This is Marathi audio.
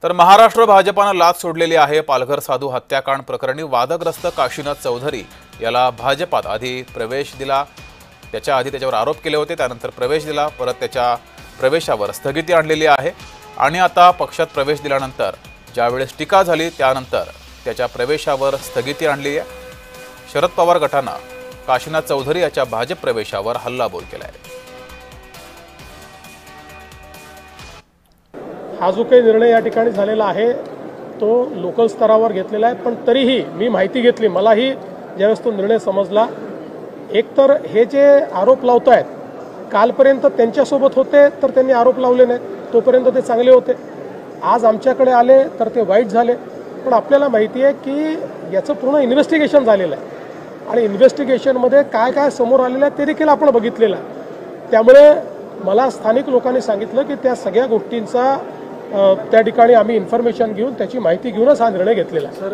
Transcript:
तर महाराष्ट्र भाजपानं लाच सोडलेली आहे। पालघर साधू हत्याकांड प्रकरणी वादग्रस्त काशीनाथ चौधरी याला भाजपात आधी प्रवेश दिला, त्याच्या आधी त्याच्यावर आरोप केले होते, त्यानंतर प्रवेश दिला, परत त्याच्या प्रवेशावर स्थगिती आणलेली आहे आणि आता पक्षात प्रवेश दिल्यानंतर ज्यावेळेस टीका झाली त्यानंतर त्याच्या प्रवेशावर स्थगिती आणली आहे। शरद पवार गटानं काशीनाथ चौधरी याच्या भाजप प्रवेशावर हल्लाबोल केला आहे। हा जो काही निर्णय या ठिकाणी झालेला आहे तो लोकल स्तरावर घेतलेला आहे, पण तरीही मी माहिती घेतली, मलाही ज्यावेळेस तो निर्णय समजला, एकतर हे जे आरोप लावत आहेत कालपर्यंत त्यांच्यासोबत होते तर त्यांनी आरोप लावले नाहीत, तोपर्यंत ते चांगले होते, आज आमच्याकडे आले तर ते वाईट झाले। पण आपल्याला माहिती आहे की याचं पूर्ण इन्व्हेस्टिगेशन झालेलं आहे आणि इन्व्हेस्टिगेशनमध्ये काय काय समोर आलेलं आहे ते देखील आपण बघितलेलं आहे। त्यामुळे मला स्थानिक लोकांनी सांगितलं की त्या सगळ्या गोष्टींचा त्या ठिकाणी आम्ही इन्फॉर्मेशन घेऊन त्याची माहिती घेऊनच हा निर्णय घेतलेला आहे।